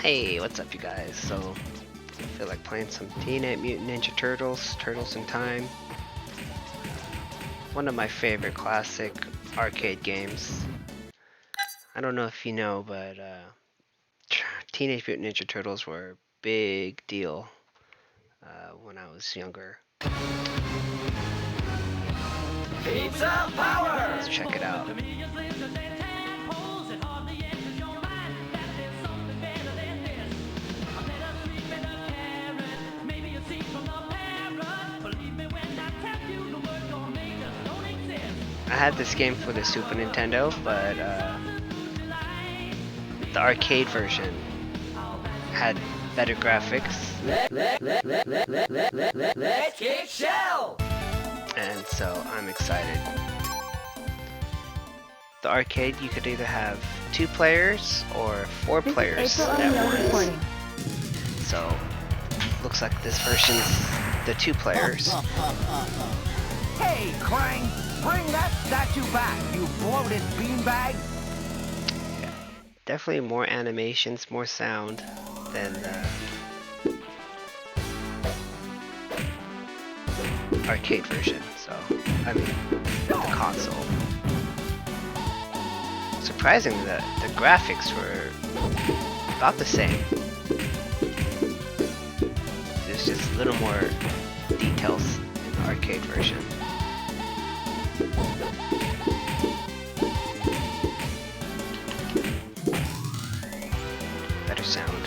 Hey, what's up you guys? So, I feel like playing some Teenage Mutant Ninja Turtles, Turtles in Time. One of my favorite classic arcade games. I don't know if you know, but Teenage Mutant Ninja Turtles were a big deal when I was younger. Pizza power! Let's check it out. I had this game for the Super Nintendo, but the arcade version had better graphics. Let's kick shell! And so I'm excited. The arcade, you could either have 2 players or 4 players at once. So looks like this version's the 2 players. Hey, Krang! Bring that statue back, you bloated beanbag! Yeah, definitely more animations, more sound than the arcade version. So, I mean, the console. Surprisingly, the graphics were about the same. There's just a little more details in the arcade version. Better sound.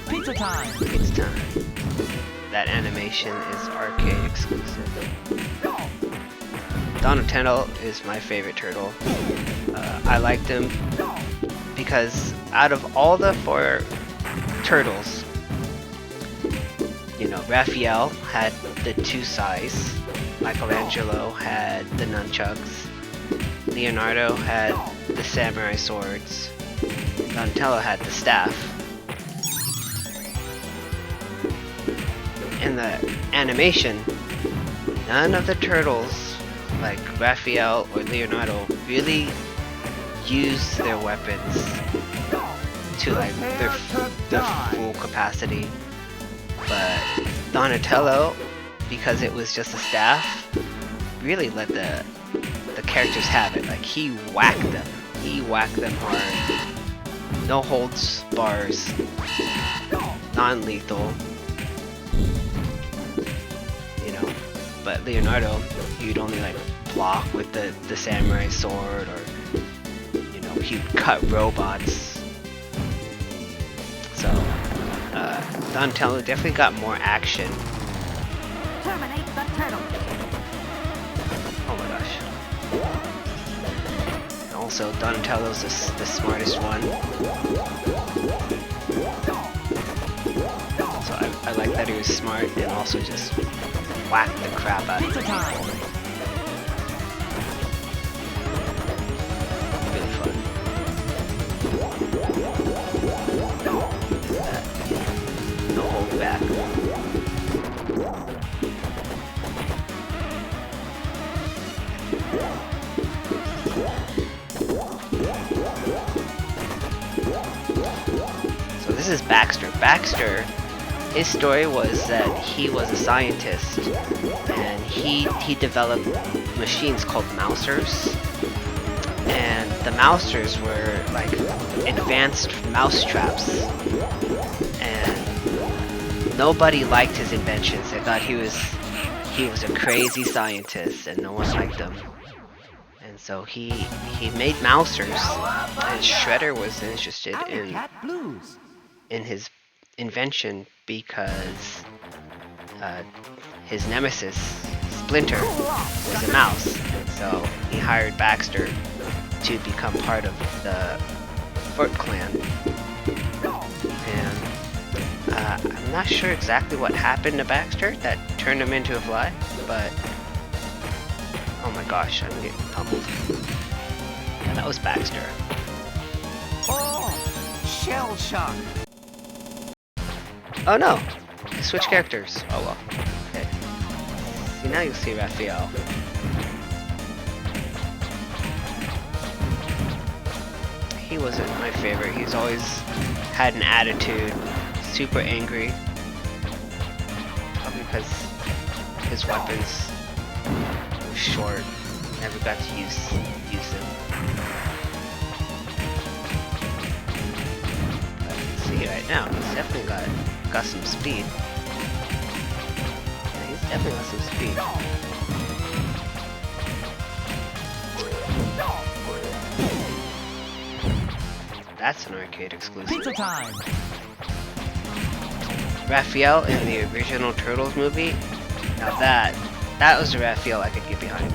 Pizza time! It's time. That animation is arcade exclusive. Donatello is my favorite turtle. I liked him because out of all the 4 turtles, you know, Raphael had the 2 sais, Michelangelo had the nunchucks, Leonardo had the samurai swords, Donatello had the staff. In the animation, none of the turtles, like Raphael or Leonardo, really use their weapons to like their full capacity. But Donatello, because it was just a staff, really let the characters have it. Like he whacked them. He whacked them hard. No holds bars. Non-lethal. But Leonardo, you'd only like block with the samurai sword, or you know, he'd cut robots. So Donatello definitely got more action. Terminate the turtle. Oh my gosh. And also Donatello's the smartest one. So I like that he was smart and also just whack the crap out of him. Really fun. No hold back. So this is Baxter. Baxter, his story was that he was a scientist and he developed machines called mousers, and the mousers were like advanced mouse traps, and nobody liked his inventions. They thought he was a crazy scientist and no one liked him, and so he made mousers, and Shredder was interested in his invention because his nemesis Splinter was a mouse, so he hired Baxter to become part of the Foot Clan. And I'm not sure exactly what happened to Baxter that turned him into a fly, but oh my gosh, I'm getting pummeled. Yeah, that was Baxter. Oh, shell shock! Oh no! I switched characters. Oh well. Okay. See, now you'll see Raphael. He wasn't my favorite. He's always had an attitude, super angry. Probably because his weapons were short. Never got to use them. But see right now, he's definitely got some speed. Yeah, he's definitely got some speed. That's an arcade exclusive. Pizza time! Raphael in the original Turtles movie. Now that was a Raphael I could get behind.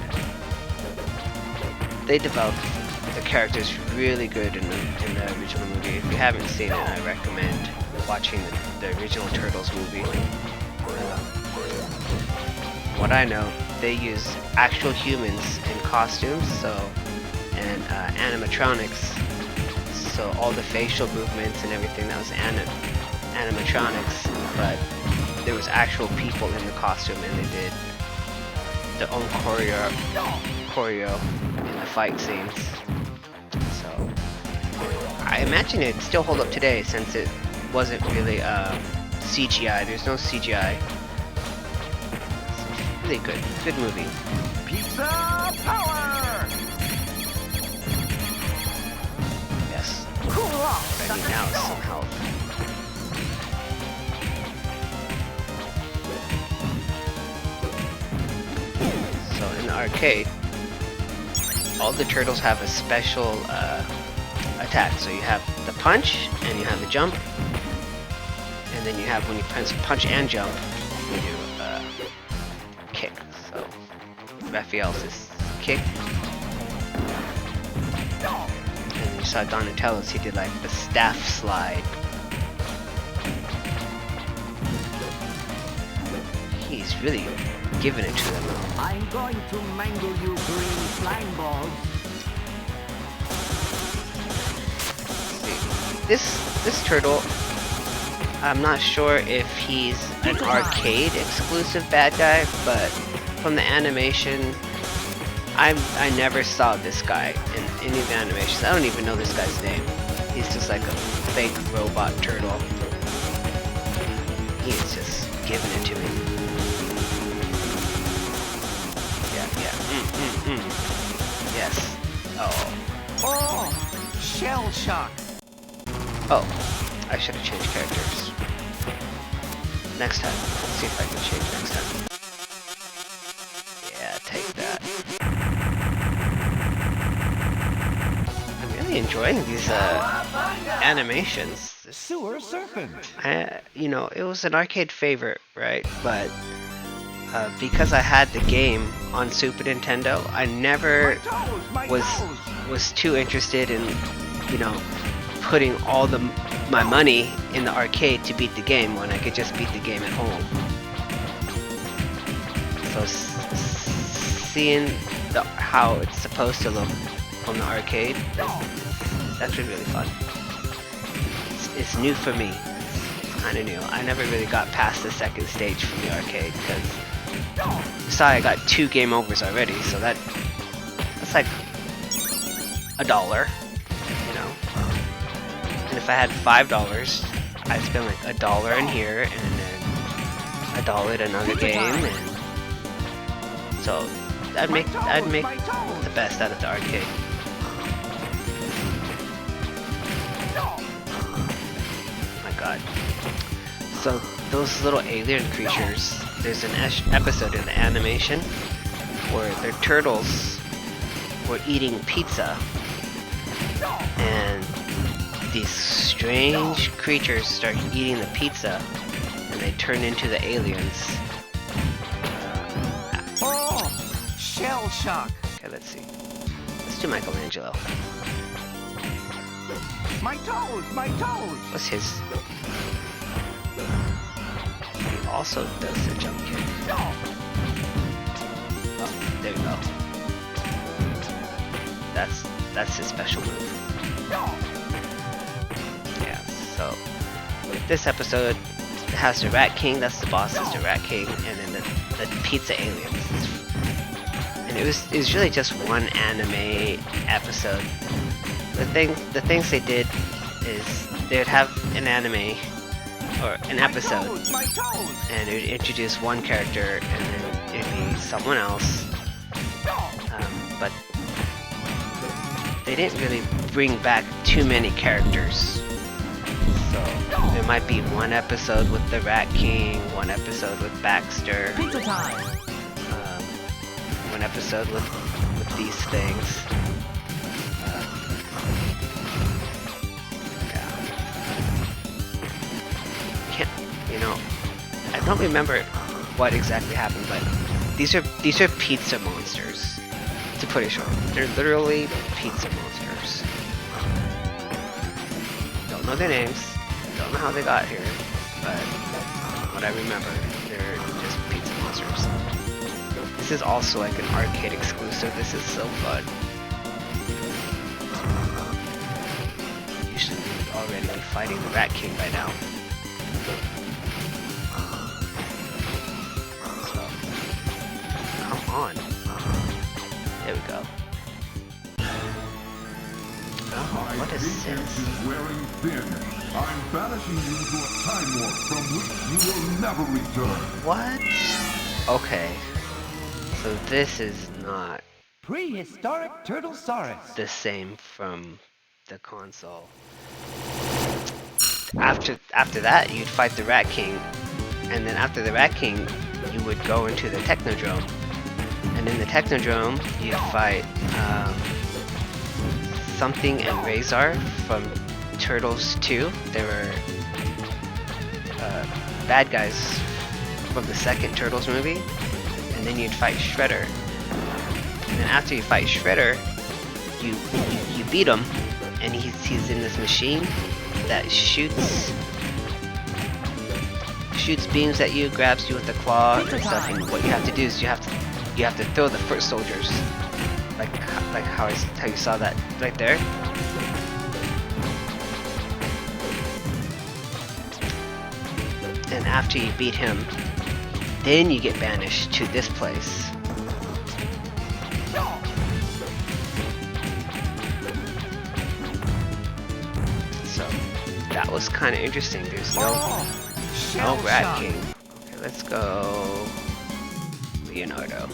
They developed the characters really good in the original movie. If you haven't seen it, I recommend watching the original Turtles movie. What I know, they use actual humans in costumes, and animatronics. So all the facial movements and everything, that was animatronics, but there was actual people in the costume, and they did their own choreo in the fight scenes. So I imagine it'd still hold up today since it wasn't really CGI. There's no CGI. So really good movie. Pizza power! Yes. Cool off, What I need sucker. now is some health. So in the arcade, all the turtles have a special attack. So you have the punch, and you have the jump, and then you have when you punch and jump, you do kick. So Raphael's is kick, and then you saw Donatello's. He did like the staff slide. He's really giving it to them. I'm going to mangle you green slime balls. This turtle, I'm not sure if he's an arcade exclusive bad guy, but from the animation, I never saw this guy in any of the animations. I don't even know this guy's name. He's just like a fake robot turtle. He is just giving it to me. Yeah. Yes. Oh, shell shock. Oh, I should have changed characters. Next time. Let's see if I can change next time. Yeah, take that. I'm really enjoying these animations. Sewer serpent. You know, it was an arcade favorite, right? But because I had the game on Super Nintendo, I never was too interested in, you know, putting all my money in the arcade to beat the game when I could just beat the game at home. So seeing how it's supposed to look on the arcade, it's actually really fun. It's new for me. It's kind of new. I never really got past the second stage from the arcade because I got 2 game overs already, so that's like $1, you know. And if I had $5, I'd spend like $1 in here and then $1 at another game, and so I'd make the best out of the arcade. God. So those little alien creatures, there's an episode in the animation where their turtles were eating pizza, and these strange creatures start eating the pizza and they turn into the aliens. Oh, shell shock. Okay, let's see. Let's do Michelangelo. My toes, my toes. What's his? He also does the jump kick. Oh, there we go. That's his special move. Yeah, so with this episode, has the Rat King. That's the boss. Is the Rat King, and then the pizza aliens. And it was really just one anime episode. The things they did is they would have an anime or an episode, and it would introduce one character, and then it'd be someone else. But they didn't really bring back too many characters. So there might be one episode with the Rat King, one episode with Baxter, Pizza time. one episode with these things. I don't remember what exactly happened, but these are pizza monsters. To put it short, they're literally pizza monsters. Don't know their names, don't know how they got here, but what I remember, they're just pizza monsters. This is also like an arcade exclusive. This is so fun. Usually we'd already be fighting the Rat King by now. Come on. There we go. Oh, what is this? Is wearing thin. I'm banishing you to a time warp from which you will never return. What? Okay. So this is not Prehistoric Turtlesaurus. the same from the console. After that, you'd fight the Rat King, and then after the Rat King, you would go into the Technodrome. And in the Technodrome, you fight Something and Razor from Turtles 2. They were bad guys from the second Turtles movie. And then you'd fight Shredder. And then after you fight Shredder, you beat him, and he's in this machine that shoots beams at you, grabs you with the claw and stuff. And what you have to do is you have to throw the foot soldiers, like how you saw that right there. And after you beat him, then you get banished to this place. So that was kind of interesting. There's no Rat King. Okay, let's go Leonardo.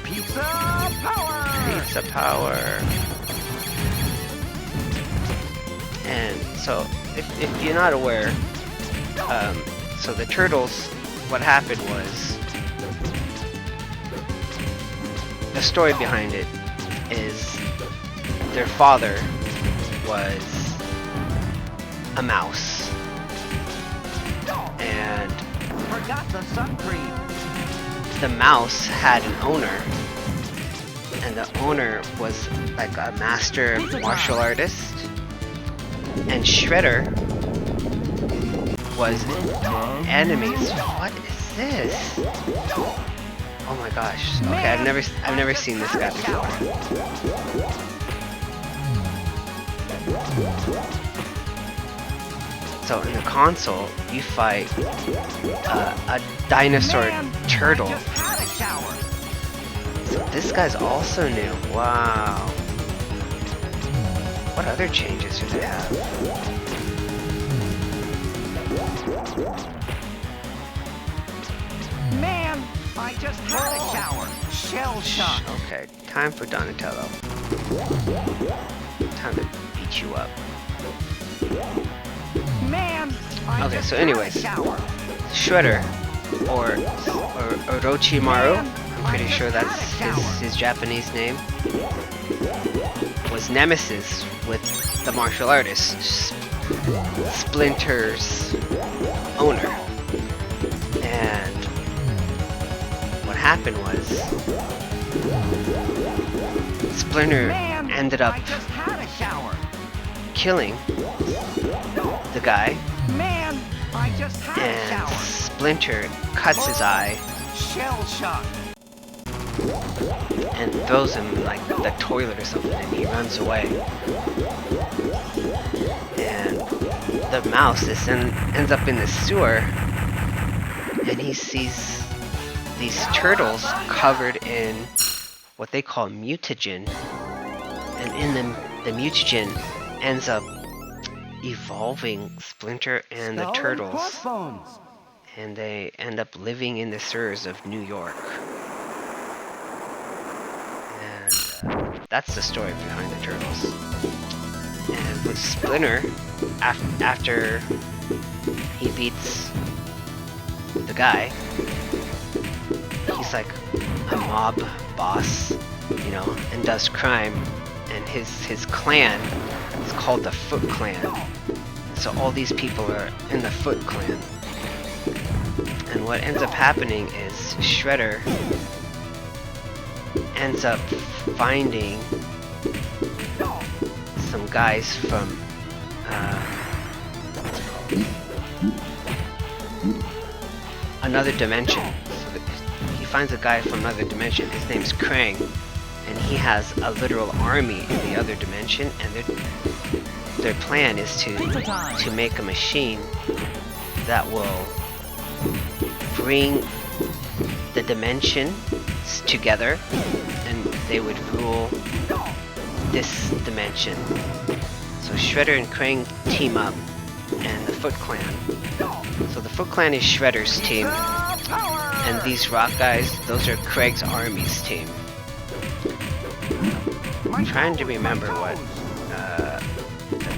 Pizza power. Pizza power. And so, if you're not aware, so the Turtles, what happened was, the story behind it is their father was a mouse, and Forgot the sun cream. the mouse had an owner, and the owner was like a master martial artist, and Shredder was enemies. What is this? Oh my gosh. Okay, I've never seen this guy before. So in the console, you fight a dinosaur turtle. Just had a shower. So this guy's also new. Wow. What other changes do they have? Man, I just had a shower. Shell shock. Okay, time for Donatello. Time to beat you up. Man, I Okay, just so had a anyways, shower. Shredder, or Orochimaru, I'm pretty sure that's his Japanese name, was nemesis with the martial artist, Splinter's owner. And what happened was, Splinter Man, ended up I just had a shower. killing the guy, Man, I just had a and shower. Splinter cuts his eye Shell shock. and throws him in, like the toilet or something, and he runs away. And the mouse ends up in the sewer, and he sees these turtles covered in what they call mutagen, and in the mutagen ends up evolving Splinter and the Skull turtles, crossbones. and they end up living in the sewers of New York. And that's the story behind the turtles. And with Splinter, after he beats the guy, he's like a mob boss, you know, and does crime. And his clan is called the Foot Clan. So all these people are in the Foot Clan. And what ends up happening is Shredder ends up finding some guys from what's it called? Another dimension. So he finds a guy from another dimension. His name's Krang, and he has a literal army in the other dimension. And their plan is to make a machine that will bring the dimensions together, and they would rule this dimension. So Shredder and Krang team up, and the Foot Clan. So the Foot Clan is Shredder's team, and these rock guys, those are Craig's army's team. I'm trying to remember what the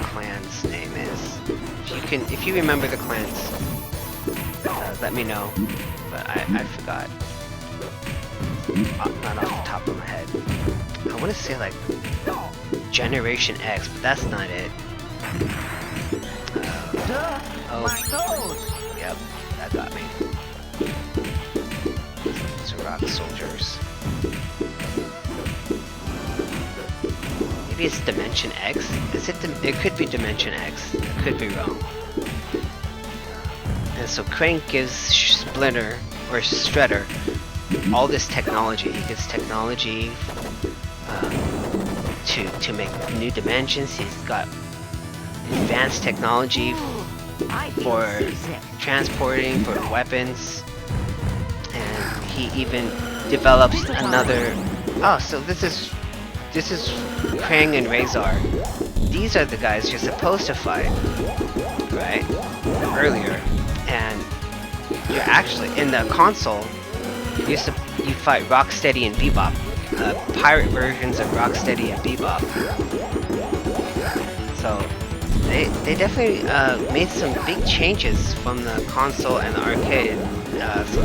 clan's name is. If you remember the clans, let me know. But I forgot. Not off the top of my head. I want to say like Generation X, but that's not it. Oh, yep, that got me. These are rock soldiers. Maybe it's Dimension X? It could be Dimension X. I could be wrong. And so Krang gives Splinter, or Shredder, all this technology. He gets technology to make new dimensions. He's got advanced technology for transporting, for weapons, and he even develops another. Oh, so this is Krang and Razor. These are the guys you're supposed to fight, right? Earlier, and you're actually in the console. You fight Rocksteady and Bebop, pirate versions of Rocksteady and Bebop. So they definitely made some big changes from the console and the arcade. So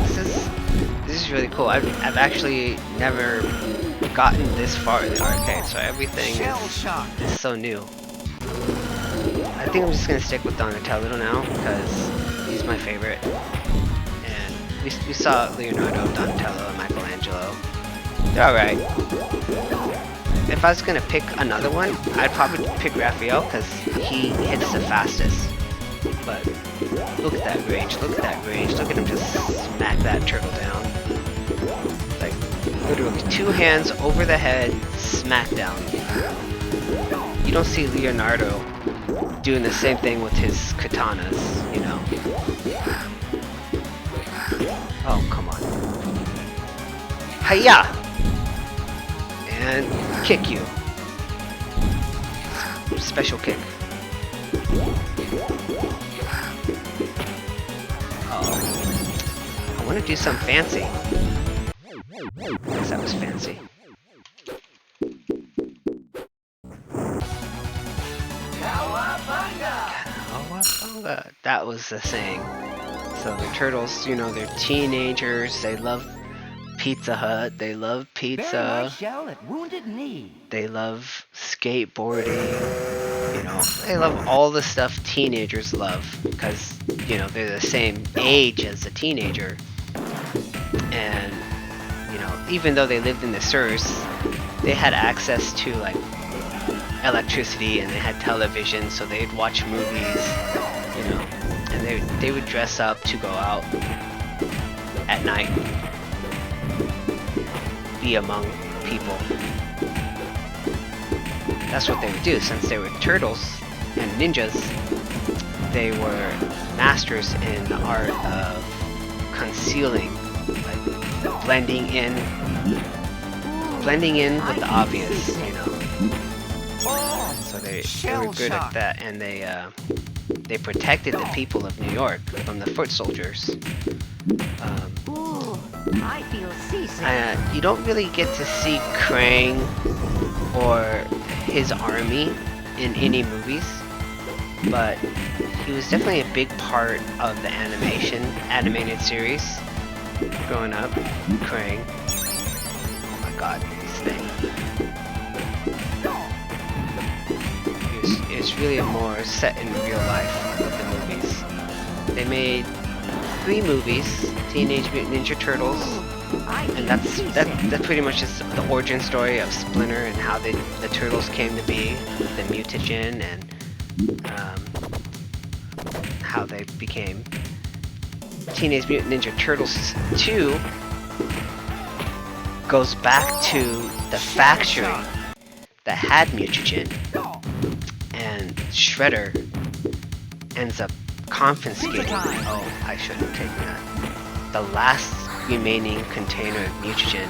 this is really cool. I've actually never gotten this far in the arcade, so everything is so new. I think I'm just gonna stick with Donatello now because he's my favorite. And we saw Leonardo, Donatello, and Michelangelo. They're alright. If I was gonna pick another one, I'd probably pick Raphael because he hits the fastest. But look at that range, look at that range, look at him just smack that turtle down. Like, literally 2 hands over the head, smack down. You don't see Leonardo doing the same thing with his katanas, you know. Oh, come on. Hiya! And kick you. Special kick. Oh. I want to do something fancy. I guess that was fancy. Cowabunga! Cowabunga. That was the saying. So the turtles, you know, they're teenagers. They love Pizza Hut. They love Very pizza. nice shell at Wounded Knee. They love skateboarding. You know, they love all the stuff teenagers love because, you know, they're the same age as a teenager. And, you know, even though they lived in the sewers, they had access to, like, electricity and they had television, so they'd watch movies, you know, and and they would dress up to go out at night, be among people. That's what they would do. Since they were turtles and ninjas, they were masters in the art of concealing, like blending in with the obvious, you know. So they were good at that, and they protected the people of New York from the foot soldiers. Ooh, I feel seasick. You don't really get to see Krang or his army in any movies, but he was definitely a big part of the animated series growing up. Krang. Oh my god, this thing. It's really more set in real life with the movies. They made 3 movies, Teenage Mutant Ninja Turtles, and that's pretty much just the origin story of Splinter and how the turtles came to be, the mutagen, and how they became. Teenage Mutant Ninja Turtles 2 goes back to the factory that had mutagen, and Shredder ends up confiscating. Oh, I shouldn't have taken that. The last remaining container of mutagen,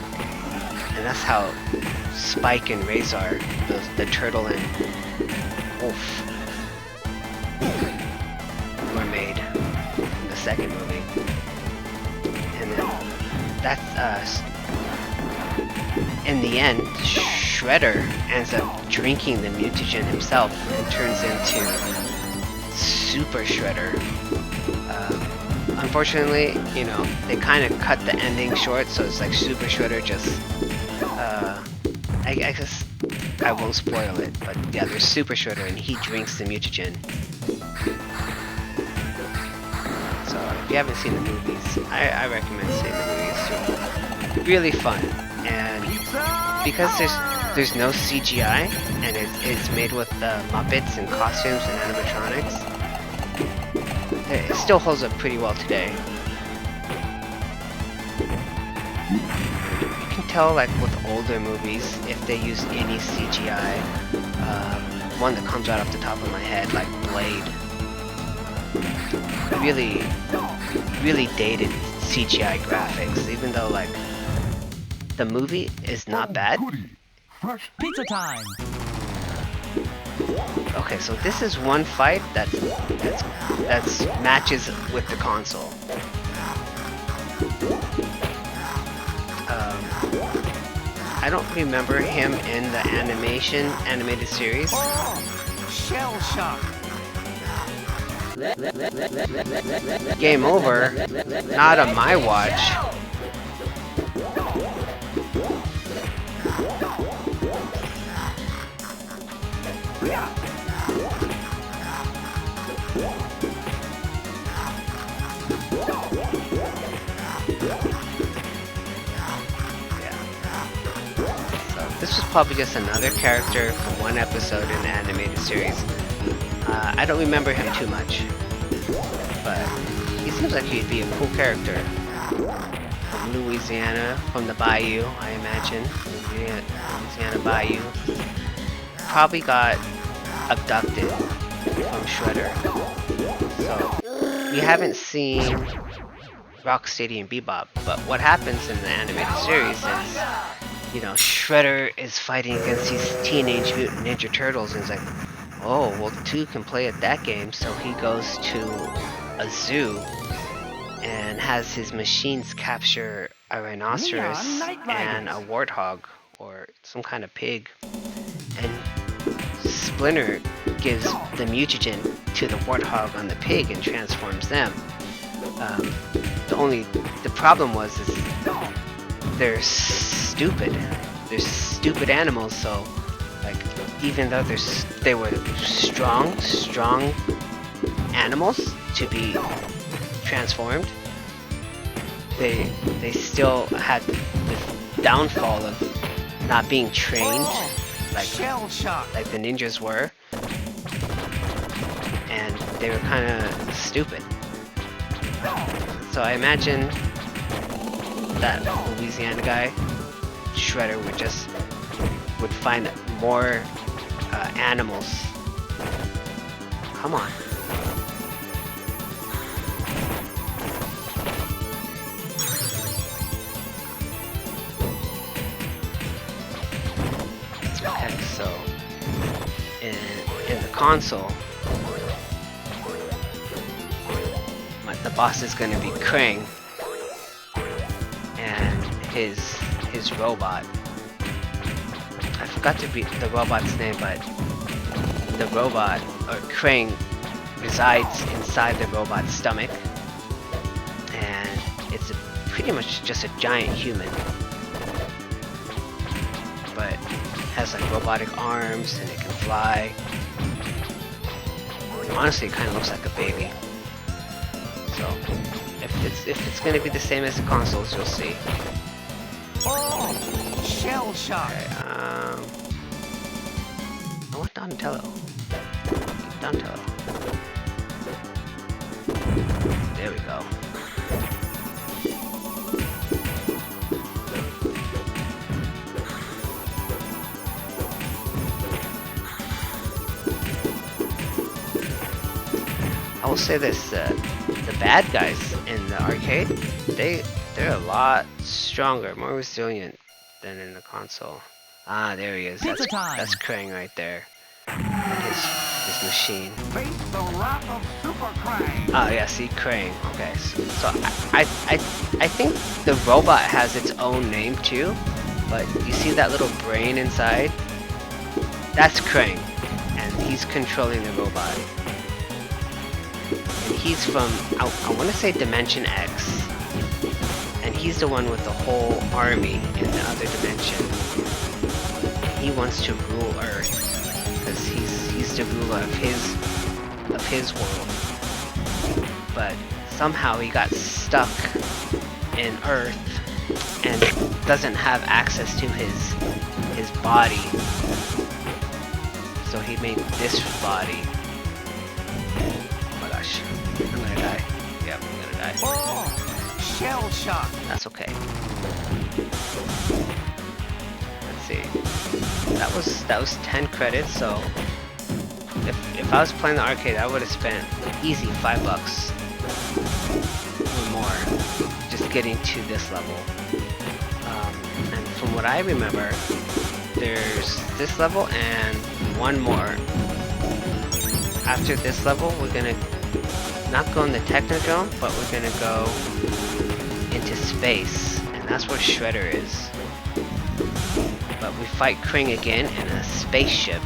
and that's how Spike and Razor, the turtle and Wolf, were made in the second movie. And then that's in the end, Shredder ends up drinking the mutagen himself and turns into Super Shredder. Unfortunately, you know, they kind of cut the ending short, so it's like Super Shredder just, I guess I won't spoil it, but yeah, there's Super Shredder and he drinks the mutagen. So if you haven't seen the movies, I recommend seeing the movies too. Really fun, and because there's no CGI and it's made with Muppets and costumes and animatronics, it still holds up pretty well today. You can tell, like with older movies, if they use any CGI. One that comes right off the top of my head, like Blade. Really dated CGI graphics, even though like the movie is not bad. Pizza time. Okay, so this is one fight that's matches with the console. I don't remember him in the animated series. Shell shock. Game over. Not on my watch. This was probably just another character from one episode in the animated series. I don't remember him too much, but he seems like he'd be a cool character. From Louisiana, from the Bayou, I imagine. Louisiana Bayou. Probably got abducted from Shredder. So, we haven't seen Rocksteady and Bebop, but what happens in the animated series is, you know, Shredder is fighting against these Teenage Mutant Ninja Turtles, and he's like, oh, well, 2 can play at that game, so he goes to a zoo and has his machines capture a rhinoceros and a warthog, or some kind of pig. And Splinter gives the mutagen to the warthog on the pig and transforms them. The problem was is they're stupid. They're stupid animals, so like even though they were strong animals to be transformed, they still had the downfall of not being trained like the ninjas were, and they were kind of stupid. So I imagine that Louisiana guy, Shredder, would find more animals. Come on. Okay, so in the console, the boss is going to be Krang and his robot. I forgot to be the robot's name, but the robot or Krang resides inside the robot's stomach, and it's pretty much just a giant human, but has like robotic arms and it can fly. Honestly, it kind of looks like a baby. So if it's gonna be the same as the consoles, you'll see. Oh, shell shock. Okay, I want Donatello. Donatello. There we go. I will say this, the bad guys in the arcade, they're a lot stronger, more resilient than in the console. Ah, there he is. Pizza time. That's Krang right there. And his machine. Face the wrath of Super Krang. Oh yeah, see Krang. Okay, so I think the robot has its own name too, but you see that little brain inside? That's Krang, and he's controlling the robot. And he's from, I want to say Dimension X, and he's the one with the whole army in the other dimension. He wants to rule Earth because he's the ruler of his world. But somehow he got stuck in Earth and doesn't have access to his body. So he made this body. Oh my gosh, I'm gonna die. Yep, I'm gonna die. Oh, shell shock. That's okay. Let's see. That was 10 credits, so if I was playing the arcade, I would have spent easy $5 or more just getting to this level. And from what I remember, there's this level and one more. After this level, we're gonna not go in the Technodrome, but we're gonna go into space, and that's where Shredder is. But we fight Krang again in a spaceship.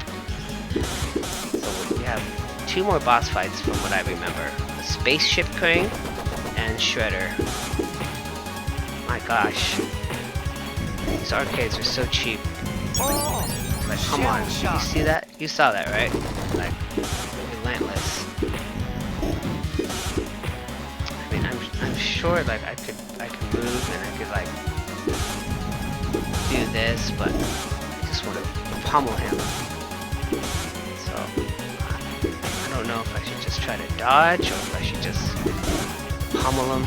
So we have 2 more boss fights from what I remember. A spaceship Krang and Shredder. My gosh. These arcades are so cheap. Oh, Like, come on. You see that? You saw that, right? Like, relentless. I mean, I'm sure like I could move and I could like do this, but I just want to pummel him. So I don't know if I should just try to dodge or if I should just pummel him.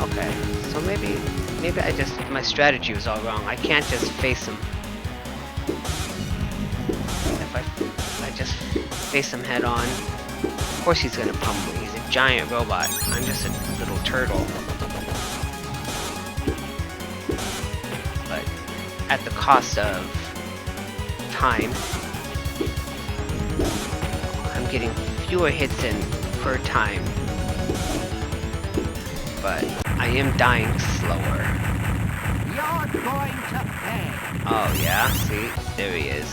Okay. So maybe my strategy was all wrong. I can't just face him. If I just face him head on, of course he's gonna pummel me. He's a giant robot. I'm just a little turtle. But at the cost of time, I'm getting fewer hits in per time. But I am dying slower. you're going to pay. Oh yeah, see? There he is.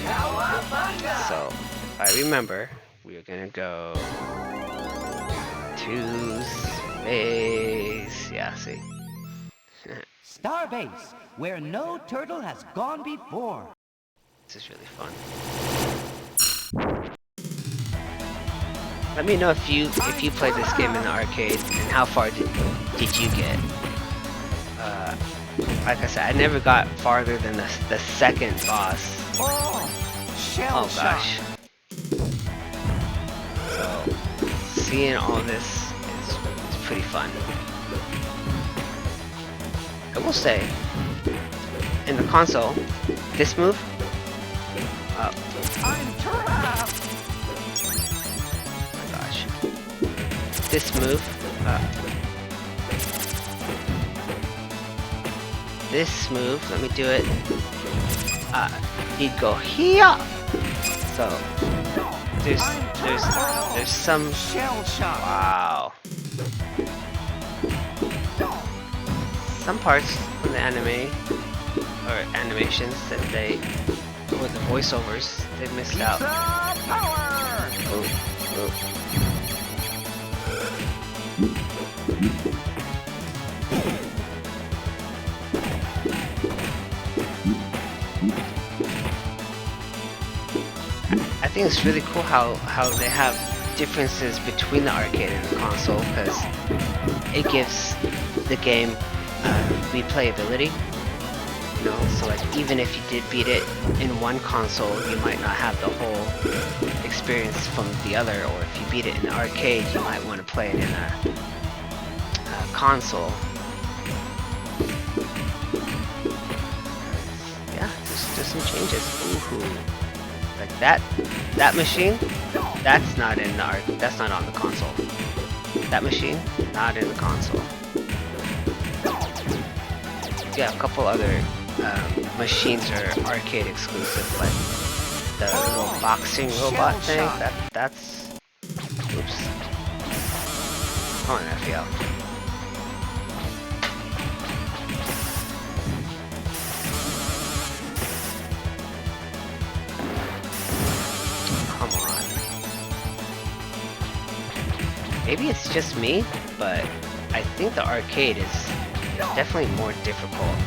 Cowabunga! So, if I remember, we are gonna go to space. Yeah, see? Starbase, where no turtle has gone before. This is really fun. Let me know if you played this game in the arcade and how far did you get. Like I said, I never got farther than the second boss. Oh, Shell Oh gosh. So seeing all this is pretty fun. I will say, in the console, this move, I'm trapped. oh my gosh, this move, let me do it. He'd go here. So there's some. Shell shock. Wow. Some parts of the anime or animations that they, or the voiceovers, they missed out. Power. Oh. I think it's really cool how they have differences between the arcade and the console, because it gives the game replayability. You know, so like even if you did beat it in one console, you might not have the whole experience from the other, or if you beat it in the arcade, you might want to play it in a console. Yeah, there's some changes. Ooh. Like that machine, that's not in the that's not on the console. That machine, not in the console. Yeah, a couple other machines are arcade exclusive, like the little boxing robot thing. That's. Oops. Oh, and I fell. Come on. Maybe it's just me, but I think the arcade is definitely more difficult.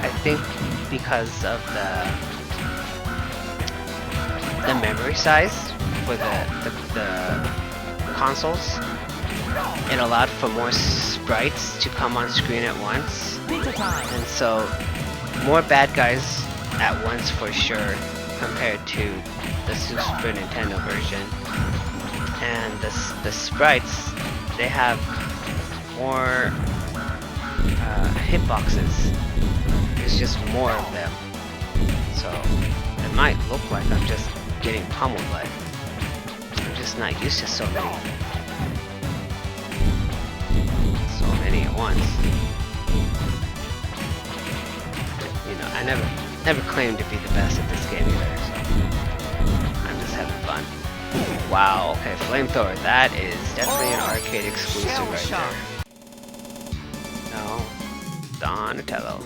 I think because of the memory size for the consoles, it allowed for more sprites to come on screen at once, and so more bad guys at once for sure compared to the Super Nintendo version. And the sprites, they have more hitboxes. There's just more of them. So it might look like I'm just getting pummeled, but I'm just not used to so many at once. You know, I never claimed to be the best at this game either, so I'm just having fun. Wow, okay, flamethrower, that is definitely an arcade exclusive right there. No, Donatello,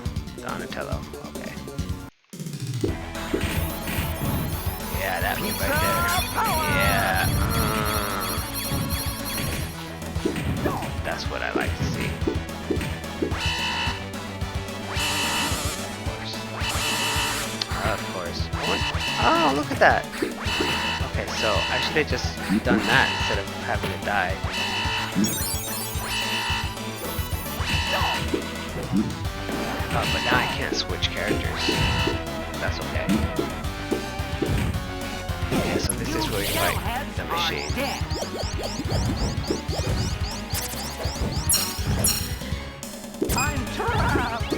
okay. Yeah, that move right there. Yeah, that's what I like to see. Of course. Oh, look at that. Okay, so I should have just done that instead of having to die. Oh, but now I can't switch characters. That's okay. Okay, so this is where you fight the machine. I'm trapped.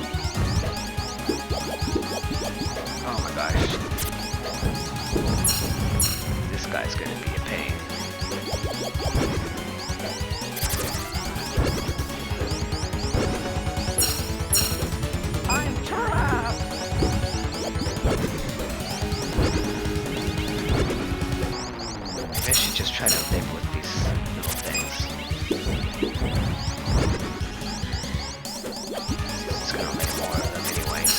Oh my gosh. This guy's gonna be a pain. I'm trapped. I should just try to live with these little things. It's gonna make more of them anyways.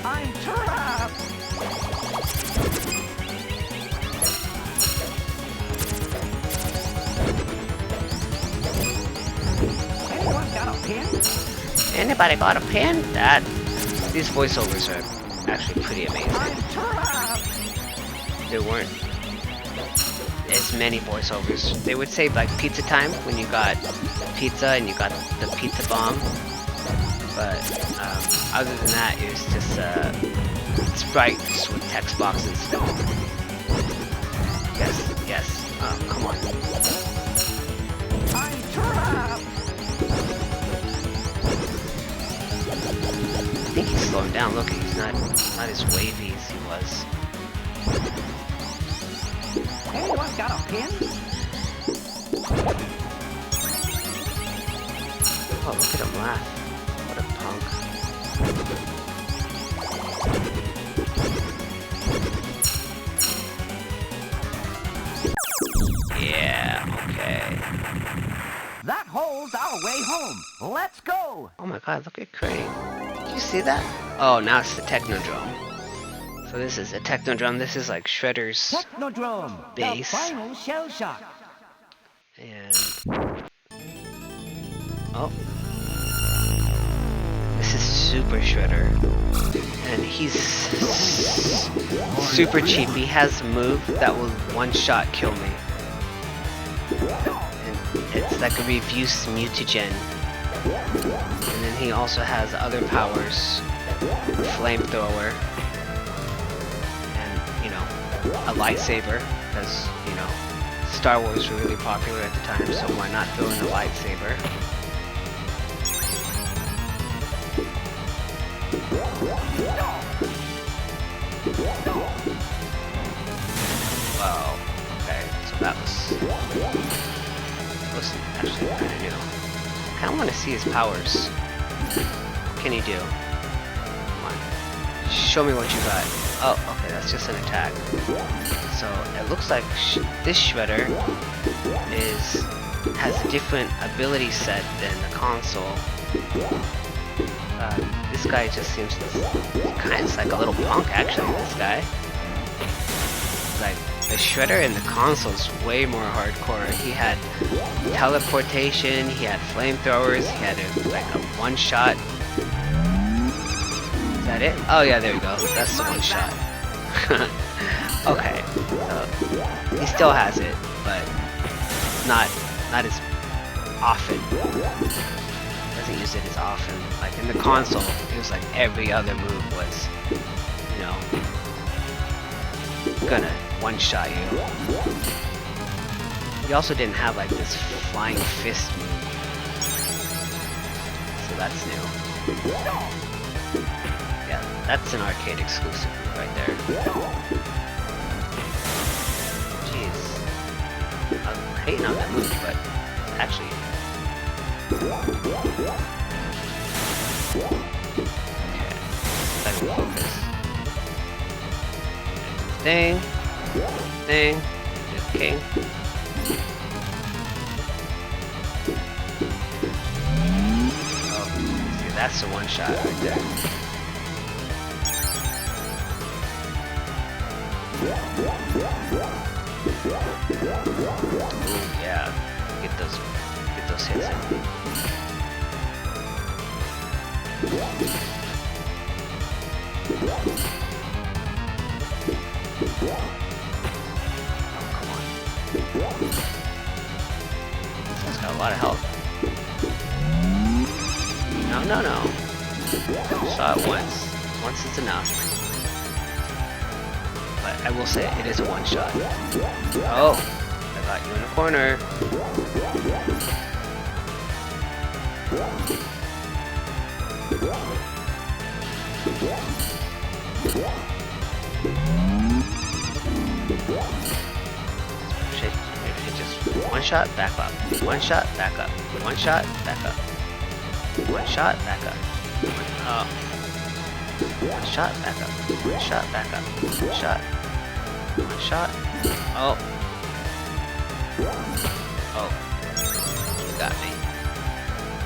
I'm trapped. Anyone got a pin? Anybody got a pen? These voiceovers are actually pretty amazing. I'm trapped. They weren't as many voiceovers. They would say like pizza time when you got pizza and you got the pizza bomb. But other than that, it was just sprites with text boxes. Yes. Come on. I'm trapped. I think he's slowing down. Look, he's not as wavy as he was. Anyone got a pin? Oh, look at him laugh. What a punk. Yeah, okay. That hole's our way home. Let's go. Oh my god, look at Crane. Did you see that? Oh, now it's the Technodrome. So this is a Technodrome. This is like Shredder's Technodrome. base. The final shell shock. And... oh. This is Super Shredder. And he's super cheap. He has a move that will one-shot kill me. And it's like a reduced mutagen. And then he also has other powers. Flamethrower. And, you know, a lightsaber. Because, you know, Star Wars were really popular at the time, so why not throw in a lightsaber? Wow. Okay, so that wasn't actually kind of new. I kind of want to see his powers. What can he do? Come on. Show me what you got. Oh, okay, that's just an attack. So it looks like this Shredder has a different ability set than the console. This guy just seems kind of like a little punk, actually. This guy, like the Shredder in the console is way more hardcore. He had teleportation, he had flamethrowers, he had like a one-shot. Is that it? Oh yeah, there we go. That's the one-shot. Okay, so he still has it, but not as often. Doesn't use it as often. Like in the console, it was like every other move was, you know, gonna one-shot you. He also didn't have like this flying fist move, so that's new. Yeah, that's an arcade exclusive move right there. Jeez, I'm hating on that move, but actually. Okay, let's focus. Thing, just king. Oh, see, that's the one shot right there. Ooh, yeah, get those hits in. Oh, come on. This guy's got a lot of health. No. Saw it once. Once is enough. But I will say it is a one shot. Oh, I got you in the corner. Maybe just one shot, back up. One shot, back up. One shot, back up. One shot, back up. Oh. One shot, back up. One shot, back up. One shot. One shot. Oh. Oh. You got me.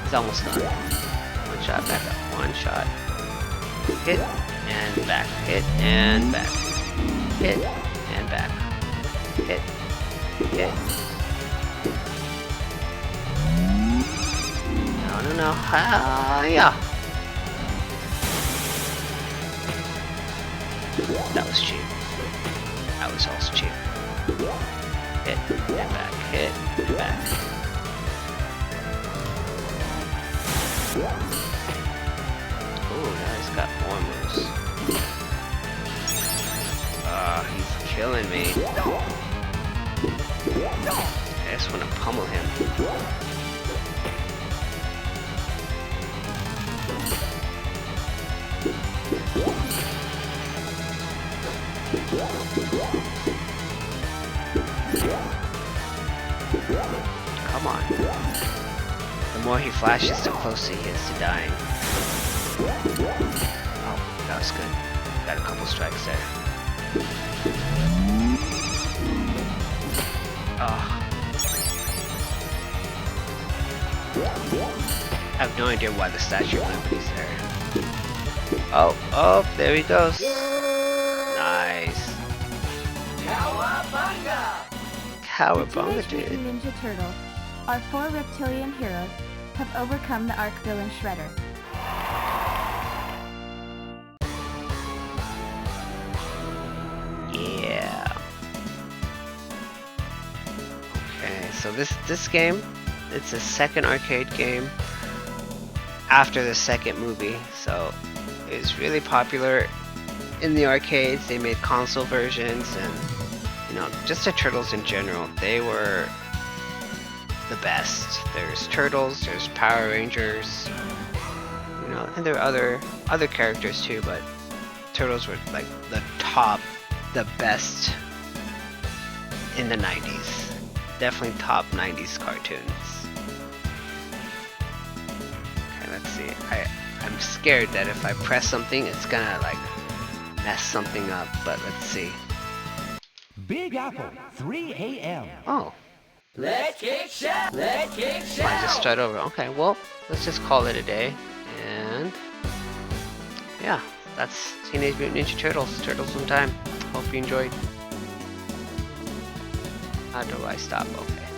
He's almost done. One shot, back up. One shot. Hit and back. Hit and back. Hit and back. Hit. Hit. No. Yeah. That was cheap. That was also cheap. hit, and back, hit, and back. Ooh, now he's got more moves. He's killing me. I just want to pummel him. Come on. The more he flashes, the closer he is to dying. Oh, that was good. Got a couple strikes there. Oh. I have no idea why the Statue of Liberty's there. Oh, there he goes. Nice. Cowabunga, dude. Ninja Turtles, our 4 reptilian heroes have overcome the arch villain Shredder. Yeah. Okay, so this game, it's a second arcade game after the second movie, so it's really popular in the arcades. They made console versions, and you know, just the Turtles in general, they were the best. There's Turtles, there's Power Rangers, you know, and there are other characters too, but Turtles were like the best in the 90s. Definitely top 90s cartoons. Okay, let's see. I'm scared that if I press something, it's gonna like mess something up, but let's see. Big Apple, 3 a.m. Oh. Let's kick shot. Let's kick shot. I just start over. Okay, well, let's just call it a day. And yeah, that's Teenage Mutant Ninja Turtles. Turtles in Time. Hope you enjoyed. How do I stop? Okay.